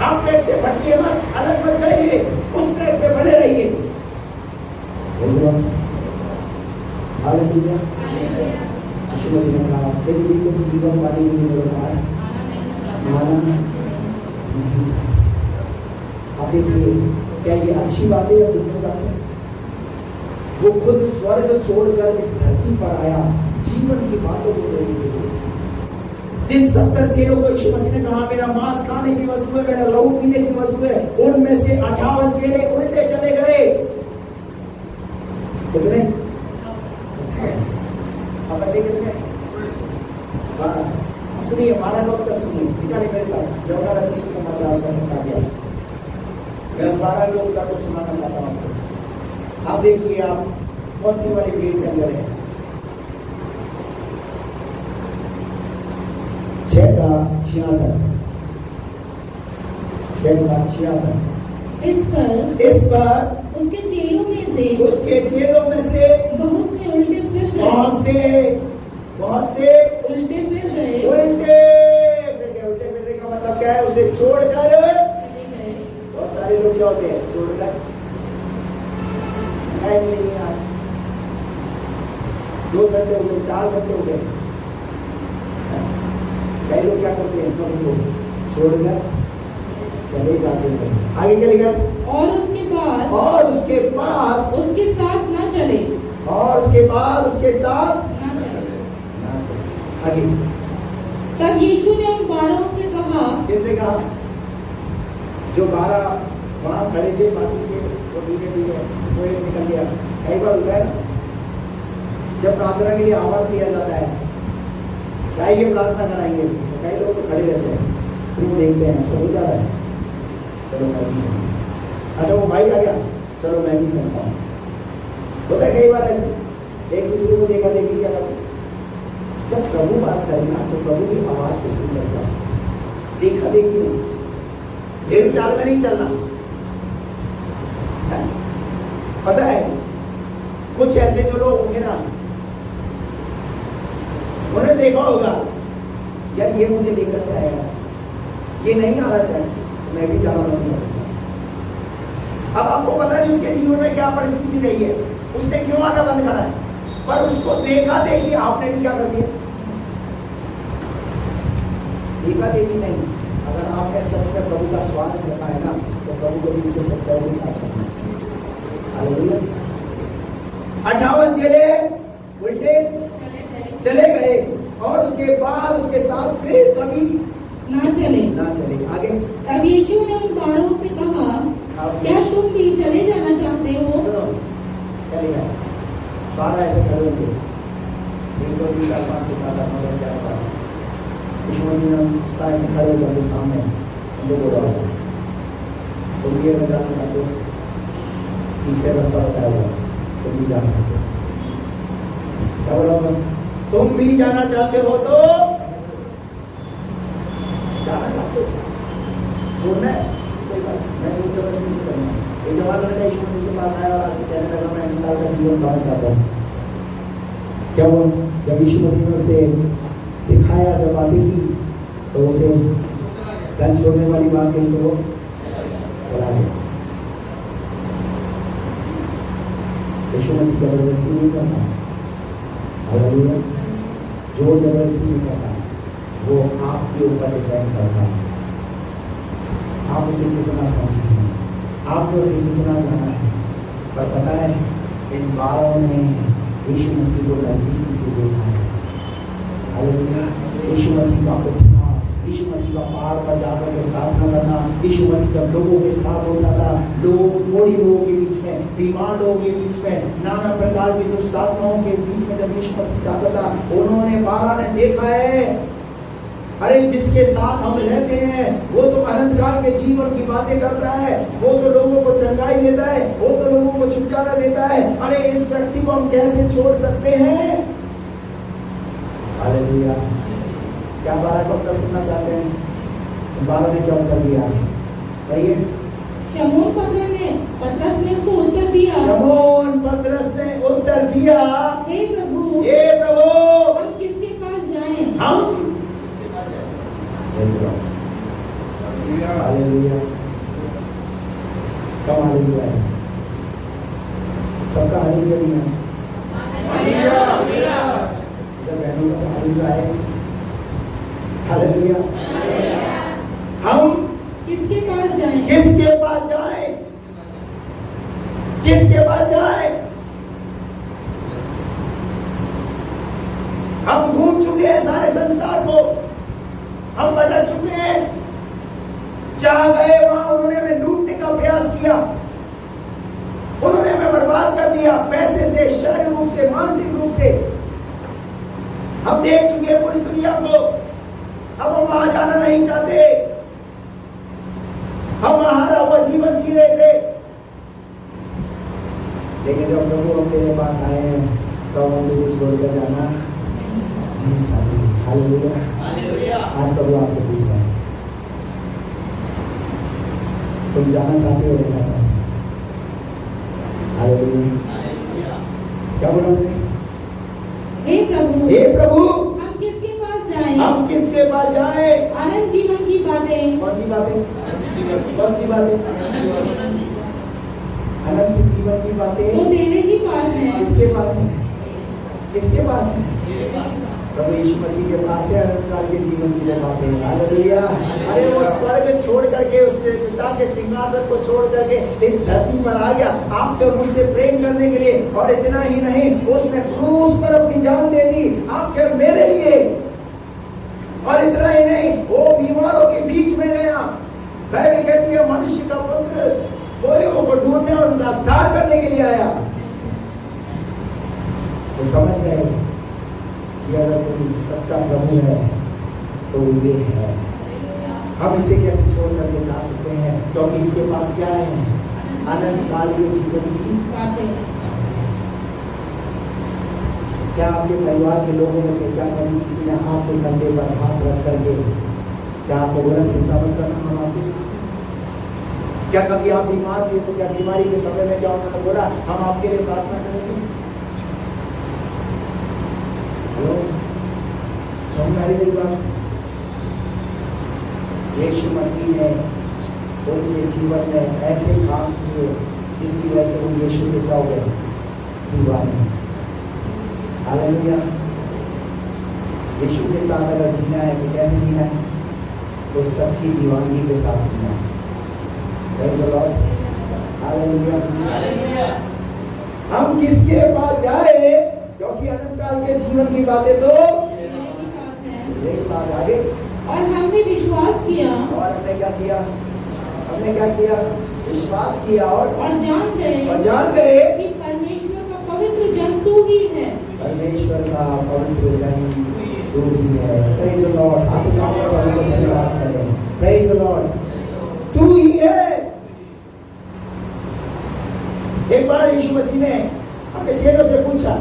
आप ट्रैक से भटकिए मत, अलग मत जाइए, उस ट्रैक पे बने रहिए। हालेलुया। यीशु मसीह ने कहा फिर भी तुम जीवन वाले मेरे पास माना नहीं जाए। आप देखिए क्या ये अच्छी बात है या दुखी बात है? वो खुद स्वर्ग छोड़कर इस धरती पर आया जीवन की बातों को लेने के लिए। जिन 70 चेलों को यीशु मसीह ने कहा मेरा मांस खाने की वस्तु है, मेरा लहू पीने की वस्तु है, उनमें से 58 चेले उल्टे चले गए। कितने? आप बच्चे कितने? सुनिए, माना का उत्तर सुनिए, निकाले मेरे साथ यूहन्ना रचित सुसमाचार उसका 6वां अध्याय। मैं उस 12 के उत्तर को सुनाना चाहता हूँ आपको। आप देखिए आप कौन सी वाली भीड़ के अंदर है। 6:66 इस पर उसके चेलों में से बहुत से उल्टे फिर गए। उल्टे फिर गए। उल्टे फिरने का मतलब क्या है? उसे छोड़कर चले गए। बहुत सारे लोग क्या होते हैं छोड़कर नहीं आज 2 घंटे हो गए, 4 घंटे हो गए। कई लोग क्या करते हैं प्रभु को छोड़कर चले जाते हैं। आगे क्या लिखा? और उसके बाद उसके साथ ना चले। आगे तब यीशु ने उन 12 से कहा। किनसे कहा? जो 12 वहां खड़े थे बाकी के वो धीरे धीरे वो एक निकल गया। कई बार होता है जब प्रार्थना के लिए आह्वान किया जाता है, क्या ये प्रार्थना कराएंगे? तो कई लोग तो खड़े रहते हैं, फिर वो देखते हैं, अच्छा हो जा रहा है, चलो मैं भी चलता। अच्छा वो भाई आ गया, चलो मैं भी चलता हूँ। होता है कई बार ऐसे, एक दूसरे को देखा देखी क्या करते। जब प्रभु बात करे ना तो प्रभु की आवाज को सुन लेता, देखा देखी नहीं, भेड़ चाल में नहीं चलना है? पता है कुछ ऐसे जो लोग होंगे ना, उन्हें देखा होगा यार ये मुझे लेकर के आएगा, ये नहीं आना चाहिए, मैं भी जाना बंद कर दूंगा। अब आपको पता नहीं उसके जीवन में क्या परिस्थिति रही है, उसने क्यों आना बंद करा है, पर उसको देखा देखी आपने भी क्या कर दिया? देखा देखी नहीं। अगर आपने सच में प्रभु का स्वाद जमा है ना, तो प्रभु को पीछे सच्चाई के साथ चलना। हालेलुया। 58 चेले उल्टे चले गए और उसके बाद उसके साथ फिर कभी ना चले। आगे। तब यीशु ने उन 12 से कहा, क्या तुम भी चले जाना चाहते हो? सुनो, चले गए 12 ऐसे खड़े होंगे, 1 2 3 4 5 6 7 8 9 10 11 12। यीशु मसीह ने सारे से खड़े होकर के सामने उनको बोला, तुम भी अगर जाना चाहते हो, पीछे रास्ता बताया हुआ, तुम भी जा सकते हो। क्या बोला? तुम भी जाना चाहते हो तो जाना चाहते हो, छोड़ना है कोई बात, मैं जबरदस्ती नहीं करना। एक जवान लड़का यीशु मसीह के पास आया और आपको कहने लगा, मैं निकाल का जीवन पाना चाहता हूँ। क्या हुआ? जब यीशु मसीह ने उसे सिखाया, जब बातें की, तो उसे धन छोड़ने वाली बात कही तो वो चला गया। यीशु मसीह जबरदस्ती नहीं करता, हालेलुया, जो जबरदस्ती नहीं करता, वो आपके ऊपर डिपेंड करता है। आप उसे कितना समझते हैं, आपने उसे कितना जाना है। पर पता है इन 12 ने यीशु मसीह को नजदीकी से देखा है। हालेलुया। यीशु मसीह का उठना, यीशु मसीह का पहाड़ पर जाकर के प्रार्थना करना, यीशु मसीह जब लोगों के साथ होता था, कोड़ी लोगों के बीच में, बीमार लोगों के बीच में, नाना प्रकार की दुष्ट आत्माओं के बीच में जब यीशु मसीह जाता था, उन्होंने 12 ने देखा है, अरे जिसके साथ हम रहते हैं वो तो अनंत काल के जीवन की बातें करता है, वो तो लोगों को चंगाई देता है, वो तो लोगों को छुटकारा देता है। अरे इस व्यक्ति को हम कैसे छोड़ सकते हैं? हालेलुया। क्या 12 को उत्तर सुनना चाहते हैं? 12 ने क्या उत्तर दिया? कहिए। शमौन पतरस ने उसको उत्तर दिया, शमौन पतरस ने उत्तर दिया, हे प्रभु, हम किसके पास जाएं? हम हालेलुया। कब हालेलुया है? सबका हालेलुया नहीं है। जब बहनों का हालेलुया है, हालेलुया। हम किसके पास जाएं? किसके पास जाएं? किसके पास जाएं? हम घूम चुके हैं सारे संसार को, हम बदल चुके हैं, जहां गए वहां उन्होंने हमें लूटने का प्रयास किया, उन्होंने हमें बर्बाद कर दिया, पैसे से, शारीरिक रूप से, मानसिक रूप से। हम देख चुके हैं पूरी दुनिया को, अब हम वहां जाना नहीं चाहते। हम हारा हुआ जीवन जी रहे थे, लेकिन जब प्रभु हम तेरे पास आए हैं तो हम तुझे छोड़कर जाना नहीं चाहते। हालेलुया। आज प्रभु आपसे पूछ रहे हैं, तुम जाना चाहते हो, रहना चाहते हो? हालेलुया। क्या बोला? हे प्रभु, हम किसके पास जाएं? हम किसके पास जाएं? अनंत जीवन की बातें। कौन सी बातें? कौन सी बातें? अनंत जीवन की बातें वो तेरे ही पास है। किसके पास है? किसके पास है? प्रभु यीशु मसीह के पास है अनंत काल के जीवन की बातें। हालेलुया। अरे वो स्वर्ग छोड़ करके, उससे पिता के सिंहासन को छोड़ करके इस धरती पर आ गया आपसे और मुझसे प्रेम करने के लिए। और इतना ही नहीं, उसने क्रूस पर अपनी जान दे दी आपके मेरे लिए। और इतना ही नहीं, वो बीमारों के बीच में गया। बाइबल कहती है मनुष्य का पुत्र कोयों को ढूंढने और उनका उद्धार करने के लिए आया। वो समझ गए प्रभु है तो ये है। हम इसे कैसे छोड़ करके जा सकते हैं? क्योंकि इसके पास क्या है? अनंत काल के जीवन की बातें। क्या आपके परिवार के लोगों में से क्या कभी किसी ने आपके कंधे पर हाथ रख करके क्या आपको बोला चिंता मत करना, हम आपके साथ हैं? क्या कभी आप बीमार थे तो क्या बीमारी के समय में क्या उन्होंने बोला हम आपके लिए प्रार्थना करेंगे? हेलो, समझ आ रही मेरी बात? यीशु मसीह ने उनके जीवन में ऐसे काम किए जिसकी वजह से वो यीशु के क्या हो गए? दीवाने। हालेलुया। यीशु के साथ अगर जीना है तो कैसे जीना है? वो सच्ची दीवानगी के साथ जीना है। Praise the Lord. हालेलुया। हम किसके पास जाए? क्योंकि अनंत काल के जीवन की बातें तो मेरे पास आगे। और हमने विश्वास किया। और हमने क्या किया? हमने क्या किया? विश्वास किया और जान गए कि परमेश्वर का पवित्र जन तू ही है। परमेश्वर का पवित्र जन तू ही है। Praise the Lord. हाथ उठाकर प्रभु को धन्यवाद करें। Praise the Lord. तू ही है। एक बार यीशु मसीह ने अपने चेलों से पूछा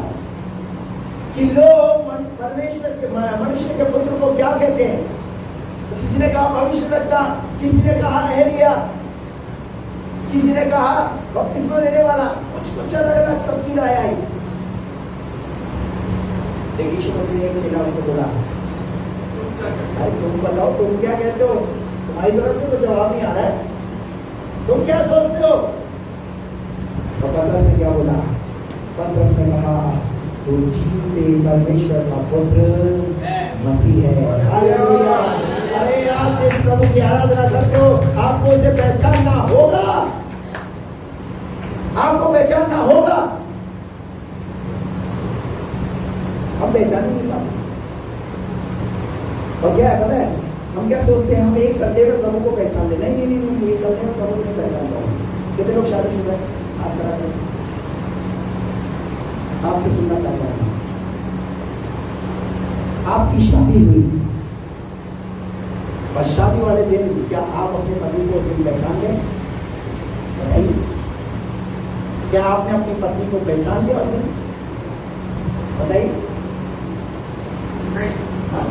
कि लोग परमेश्वर के मनुष्य के पुत्र को क्या कहते हैं? किसी ने कहा भविष्यद्वक्ता, किसी ने कहा एलिया, किसी ने कहा बपतिस्मा देने वाला। कुछ अलग अलग सबकी राय आई। लेकिन यीशु मसीह ने एक चेला उससे बोला, अरे तुम बताओ तुम क्या कहते हो? तुम्हारी तरफ से तो जवाब नहीं आ रहा है, तुम क्या सोचते हो? तो पतरस ने क्या बोला? पतरस ने कहा तू जीवते परमेश्वर का पुत्र मसीह है। हालेलुया। अरे आप जिस प्रभु की आराधना करते हो आपको उसे पहचानना होगा, आपको पहचानना होगा। हम पहचान नहीं पाते। और क्या है पता है? हम क्या सोचते हैं? हम एक संडे में प्रभु को पहचान ले। नहीं नहीं नहीं, एक संडे में प्रभु को नहीं पहचान पाओगे। कितने लोग शादीशुदा हैं? आप करा करें। आपसे सुनना चाहता हूं, आपकी शादी हुई और शादी वाले दिन क्या आप अपने पति को उस दिन पहचान गए? नहीं। क्या आपने अपनी पत्नी को पहचान लिया उस दिन? बताइए। हाँ,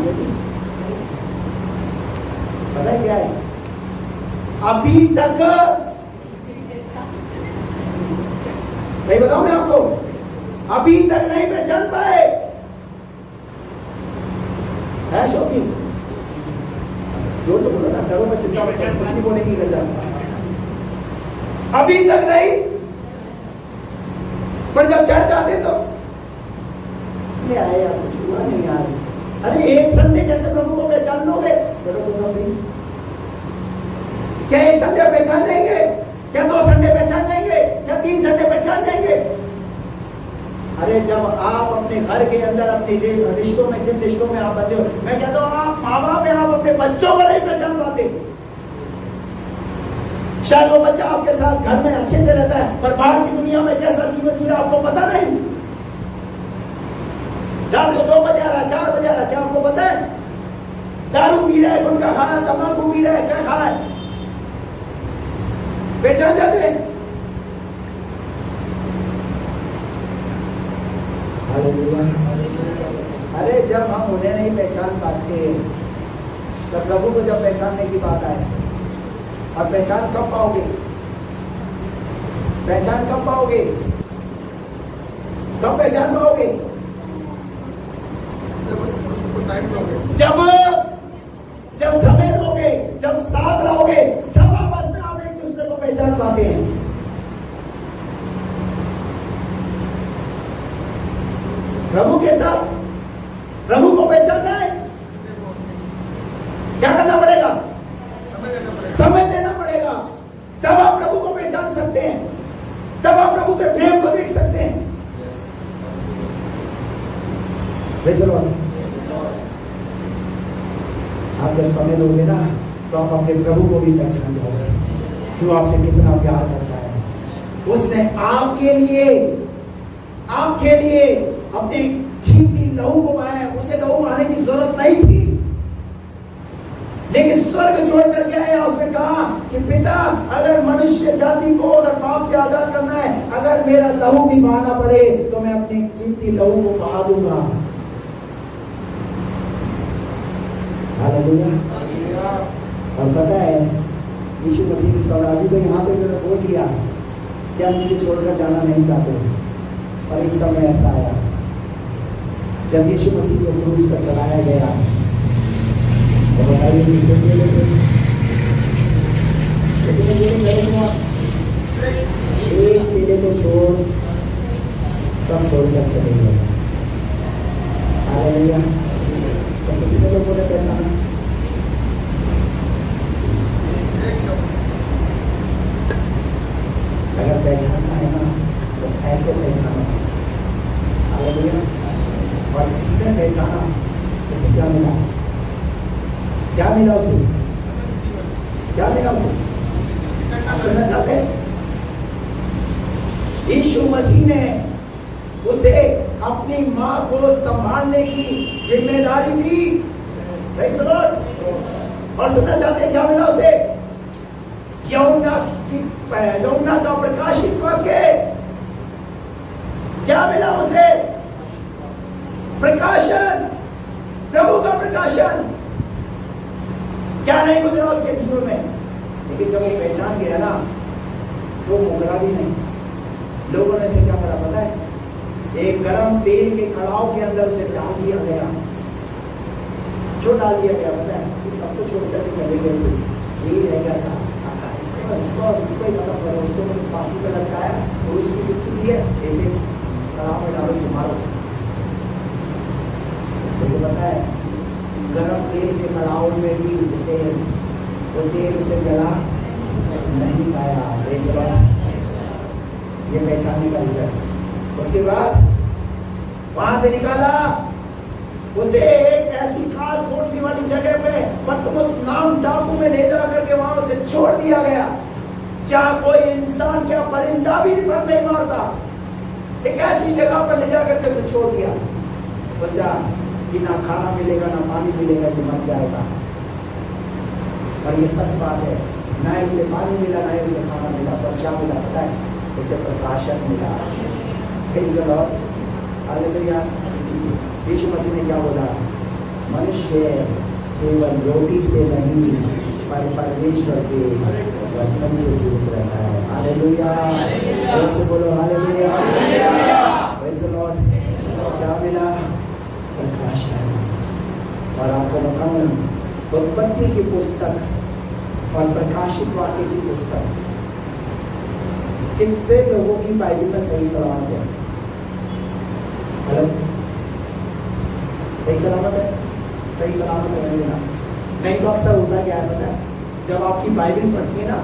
पता है क्या है? अभी तक सही बताऊं मैं आपको, अभी तक नहीं पहचान पाए है। शौकी जोर से बोलो ना, डरो में चिंता मत करो, कुछ नहीं बोलने की गल। अभी तक नहीं, पर जब चर्च आते तो ले आए यार, कुछ हुआ नहीं यार। अरे एक संडे कैसे प्रभु को पहचान लोगे? चलो तो सब सही। क्या एक संडे पहचान जाएंगे? क्या 2 संडे पहचान जाएंगे? क्या 3 संडे पहचान जाएंगे? अरे जब आप अपने घर के अंदर अपने रिश्तों में, जिन रिश्तों में आप बंधे हो, मैं कहता हूं आप माँ बाप में आप अपने बच्चों को नहीं पहचान पाते। शायद वो बच्चा आपके साथ घर में अच्छे से रहता है, पर बाहर की दुनिया में कैसा जीवन जी रहा है आपको पता नहीं। रात को 2 बजे आ रहा है, 4 बजे आ रहा है, क्या आपको पता है? दारू पी रहा है, गुटखा खा रहा है, तंबाकू पी रहा है, क्या खा रहा है? पहचान जाते हैं। अरे जब हम उन्हें नहीं पहचान पाते तब प्रभु को जब पहचानने की बात आए, और पहचान कब पाओगे? पहचान कब पाओगे? कब पहचान पाओगे? जब समय दोगे, जब साथ रहोगे, तब आपस में आप एक दूसरे को पहचान पाते हैं। प्रभु के साथ प्रभु को पहचानना है, क्या करना पड़ेगा? समय देना पड़ेगा। तब आप प्रभु को पहचान सकते हैं, तब आप प्रभु के प्रेम को देख सकते हैं। आप जब समय दोगे ना तो आप अपने प्रभु को भी पहचान जाओगे कि वो आपसे कितना प्यार करता है। उसने आपके लिए अपने कीमती लहू को बहाया, उसे लहू बहाने की जरूरत नहीं थी, लेकिन स्वर्ग छोड़ करके आया। उसने कहा कि पिता, अगर मनुष्य जाति को अगर पाप से आजाद करना है, अगर मेरा लहू भी बहाना पड़े तो मैं अपने कीमती लहू को बहा दूंगा। हालेलुया। और पता है यीशु मसीह की सवाल अभी तो यहाँ पे मैंने बोल दिया कि आप मुझे छोड़कर जाना नहीं चाहते, और एक समय ऐसा आया जब यीशु मसीह को क्रूस पर चढ़ाया गया, तो बताइए कितने चेले थे? कितने चेले करेंगे आप? एक चेले को छोड़ सब छोड़कर चले गए। हालेलुया। तो कितने लोगों ने पहचाना? अगर पहचानना है ना तो ऐसे पहचाना। हालेलुया। और जिसने पहचाना उसे क्या मिला? क्या मिला उसे? क्या मिला उसे? आप सुनना चाहते हैं? यीशु मसीह ने उसे अपनी मां को संभालने की जिम्मेदारी दी। Praise the Lord। और सुनना चाहते हैं क्या मिला उसे? यूहन्ना का प्रकाशित वाक्य। क्या मिला उसे? प्रकाशन, प्रभु का प्रकाशन। क्या नहीं गुजरा उसके जीवन में, लेकिन जब वो पहचान गया ना तो मुकरा भी नहीं। लोगों ने इसे क्या करा पता है? एक गरम तेल के कड़ाव के अंदर उसे डाल दिया गया। जो डाल दिया गया पता है? ये सब तो छोड़ करके चले गए, यही रह गया था। इसको ही खत्म करो, उसको फांसी पे लटकाया और उसकी मृत्यु दी है, ऐसे कड़ाव में डालो, इसे मारो। तो पता है गरम तेल के कड़ाव में भी उसे वो तेल उसे जला नहीं पाया। ये पहचानने का रिजल्ट। उसके बाद वहां से निकाला, उसे एक ऐसी खाल खोटने वाली जगह पे पतमस नाम टापू में ले जा करके वहां उसे छोड़ दिया गया, जहां कोई इंसान क्या परिंदा भी पर नहीं मारता। एक ऐसी जगह पर ले जा करके उसे छोड़ दिया। सोचा कि ना खाना मिलेगा ना पानी मिलेगा, ये मर जाएगा। और ये सच बात है, ना ही उसे पानी मिला ना ही उसे खाना मिला, पर क्या मिला पता है? उसे प्रकाशन मिला। Praise the Lord। हालेलुया। यीशु मसीह ने क्या बोला? मनुष्य केवल रोटी से नहीं पर परमेश्वर के वचन से जीवित रहता है। हालेलुया। जोर से बोलो हालेलुया। Praise the Lord। क्या मिला? प्रकाशन। और आपको बताऊं, उत्पत्ति की पुस्तक और प्रकाशित वाक्य की पुस्तक कितने लोगों की बाइबल में सही सलामत है? हेलो, सही सलामत है? सही सलामत है ना? नहीं तो अक्सर होता क्या है पता है? जब आपकी बाइबल पढ़ती है ना,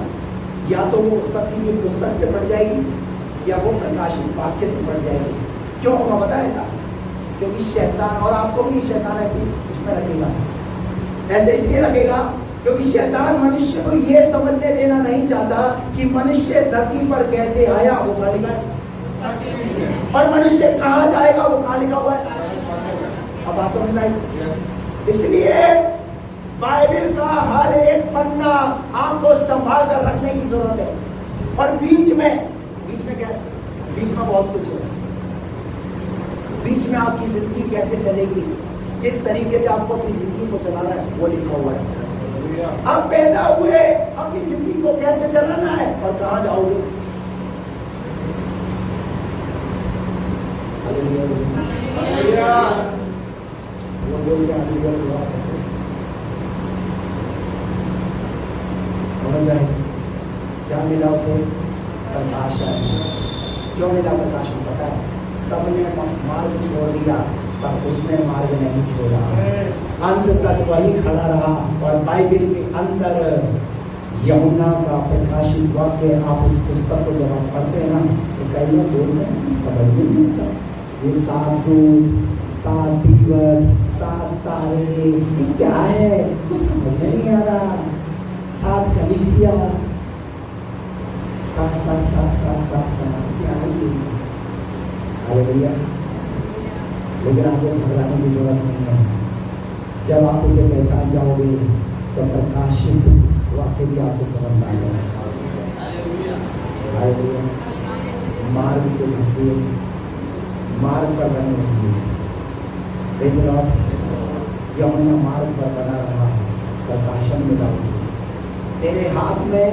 या तो वो उत्पत्ति की पुस्तक से पढ़ जाएगी या वो प्रकाशित वाक्य से पढ़ जाएगी। क्यों होगा पता है ऐसा? क्योंकि शैतान, और आपको भी शैतान ऐसे उसमें रखेगा। ऐसे इसलिए रखेगा क्योंकि शैतान मनुष्य को ये समझने देना नहीं चाहता कि मनुष्य धरती पर कैसे आया, वो कहाँ लिखा है, और मनुष्य कहाँ जाएगा, वो कहाँ लिखा हुआ है। अब बात समझ में आई? इसलिए बाइबल का हर एक पन्ना आपको संभाल कर रखने की जरूरत है। और बीच में क्या है? बीच में बहुत कुछ है। बीच में आपकी जिंदगी कैसे चलेगी, किस तरीके से आपको अपनी जिंदगी को चलाना है, वो लिखा हुआ है। आप पैदा हुए, अपनी जिंदगी को कैसे चलाना है और कहाँ जाओगे। समझ आए? क्या मिला उसे? प्रकाशन। क्यों मिला प्रकाशन पता है? सबने मार्ग छोड़ दिया पर उसने मार्ग नहीं छोड़ा, अंत तक वही खड़ा रहा। और बाइबल के अंदर यूहन्ना का प्रकाशित वाक्य, आप उस पुस्तक को जब आप पढ़ते हैं ना तो कई लोग बोलते हैं समझ में नहीं आता, ये 7 दूत, 7 दीवर, 7 तारे, ये क्या है? कुछ समझ में नहीं आ रहा। 7 कलीसिया, 7 क्या है ये? हालेलुया। लेकिन आपको घबराने की जरूरत नहीं है। जब आप उसे पहचान जाओगे तो प्रकाशित वाक्य भी आपको समझ में आएगा। मार्ग से भटकिए, मार्ग पर बने रहिए। Praise the Lord. यूहन्ना मार्ग पर बना रहा, प्रकाशन मिला उसे। तेरे हाथ में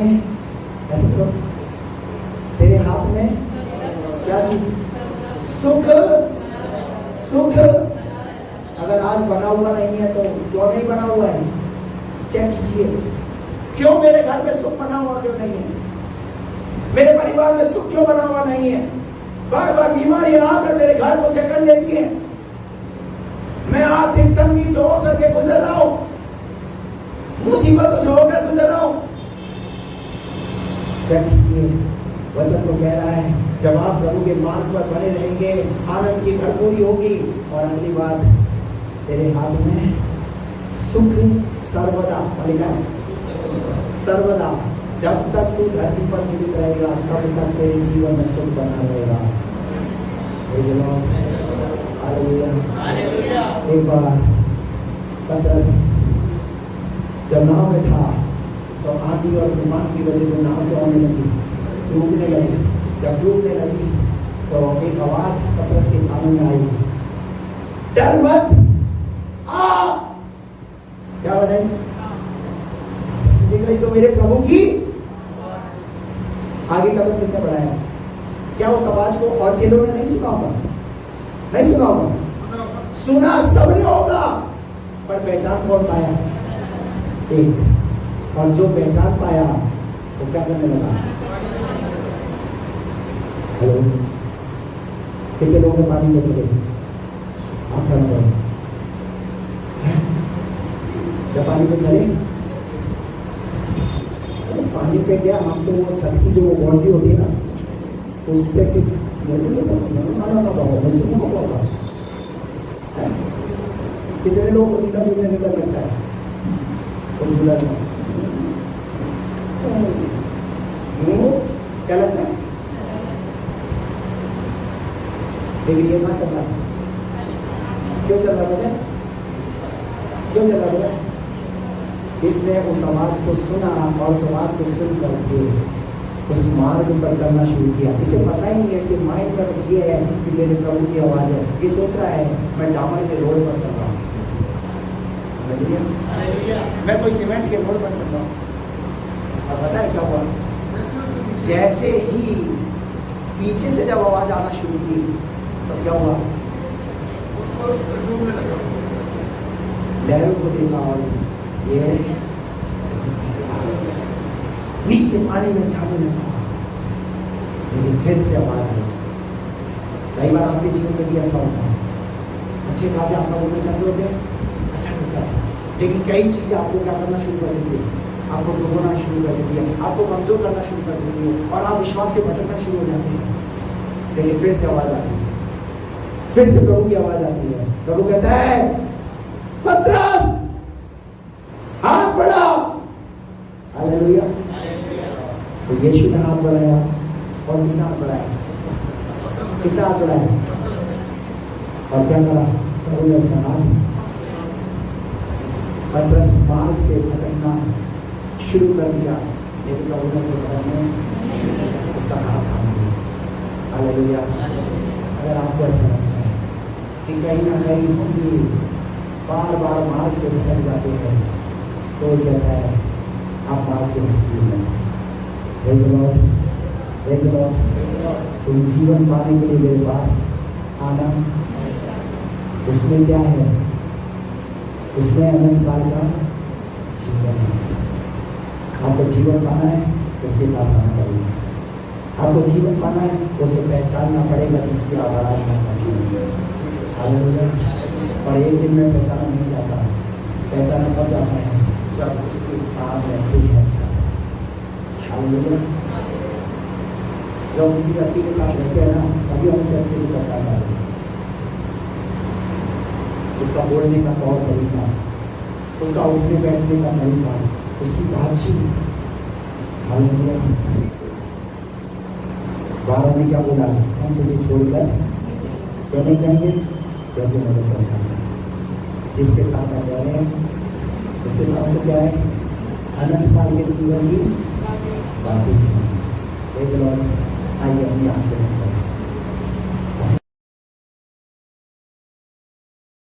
ऐसे करो, तेरे हाथ में क्या चीज? सुख। सुख अगर आज बना हुआ नहीं है तो क्यों नहीं बना हुआ है? चेक कीजिए, क्यों मेरे घर में सुख बना हुआ क्यों नहीं है? मेरे परिवार में सुख क्यों बना हुआ नहीं है? बार बार बीमारियां आकर मेरे घर को जकड़ लेती हैं। मैं आर्थिक तंगी से होकर के गुजर रहा हूं, मुसीबतों से होकर गुजर रहा हूं। चेक कीजिए, वचन तो कह रहा है जब आप प्रभु के मार्ग पर बने रहेंगे, आनंद की भरपूरी होगी। और अगली बात, तेरे हाथ में सुख सर्वदा लिखा है, सर्वदा। जब तक तू धरती पर जीवित रहेगा तब तक तेरे जीवन में सुख बना रहेगा। एक बार पतरस जब नाव में था तो आंधी और तूफान की वजह से नाव क्या होने लगी? डूबने लगी। जब डूबने लगी तो एक आवाज पतरस के कानों में आई, डर मत, आ। क्या बताई? देखा, तो मेरे प्रभु की आगे कदम किसने बढ़ाया? क्या उस आवाज को और चेलों ने नहीं सुना होगा? नहीं सुना होगा? सुना सबने होगा, पर पहचान कौन पाया? एक। और जो पहचान पाया वो क्या करने लगा? हेलो, कितने लोग पानी में चले? आप क्या करें? जब पानी में चले, पानी पे क्या, हम तो वो छत की जो बाउंड्री होती है ना, तो उस पर कितने लोग को झूला झूलने से डर लगता है? तो झूला क्या लगता है? लेकिन ये कहाँ चल रहा है? क्यों चल रहा है? क्यों चल रहा है? इसने उस आवाज को सुना और उस आवाज को सुन करके उस मार्ग पर चलना शुरू किया। इसे पता ही नहीं है, इसके माइंड में बस ये है कि मेरे प्रभु की आवाज है। ये सोच रहा है मैं डामर के रोड पर चल रहा हूँ, मैं कोई सीमेंट के रोड पर चल रहा हूँ। और पता है क्या हुआ? जैसे ही पीछे से जब आवाज आना शुरू की तो क्या हुआ? लहरों को देखा और ये नीचे पानी में जाने लगा। लेकिन फिर से आवाज आई। कई बार आपके जीवन में भी ऐसा होता है, अच्छे खासे आप लोगों में चल रहे होते हैं, अच्छा लगता है, लेकिन कई चीजें आपको क्या करना शुरू कर देती है? आपको डुबोना शुरू कर देती है, आपको कमजोर करना शुरू कर देती है और आप विश्वास से भटकना शुरू हो जाते हैं। लेकिन फिर से आवाज आती है, फिर से प्रभु की आवाज आती है। प्रभु कहता है पतरस हाथ बढ़ा। हालेलुया। तो यीशु ने हाथ बढ़ाया और किसने हाथ बढ़ाया? किसने हाथ बढ़ाया? और क्या करा? प्रभु ने उसका हाथ पतरस मार्ग से भटकना शुरू कर दिया, लेकिन प्रभु ने उसे भटकने उसका हाथ थाम दिया। हालेलुया। अगर आपको ऐसा लगता है कि कहीं ना कहीं हम भी बार बार मार्ग से भटक जाते हैं, तो कहता है आप मार्ग से भटकिए मत। Praise the Lord, praise the Lord. तुम जीवन पाने के लिए मेरे पास आना, उसमें क्या है? उसमें अनंत काल का जीवन है। आपको जीवन पाना है, उसके पास आना पड़ेगा। आपको जीवन पाना है, उसे पहचानना पड़ेगा जिसकी आराधना करनी है। हालेलुया। और एक दिन में पहचाना नहीं जाता, पहचाना कब जाता है? जब उसके साथ रहते हैं। हालेलुया। जब किसी व्यक्ति के साथ रहते हैं ना, तभी हम उसे अच्छे से पहचान पाते हैं। उसका बोलने का तौर तरीका, उसका उठने बैठने का तरीका, उसकी बातचीत। हालेलुया। बाबा ने क्या बोला? हम तुझे छोड़कर क्यों नहीं कहेंगे? प्रभु मदद कर सकता है। जिसके साथ आप जा रहे हैं उसके पास तो क्या है, अनंत काल के जीवन की बातें। आइए अपनी आंखें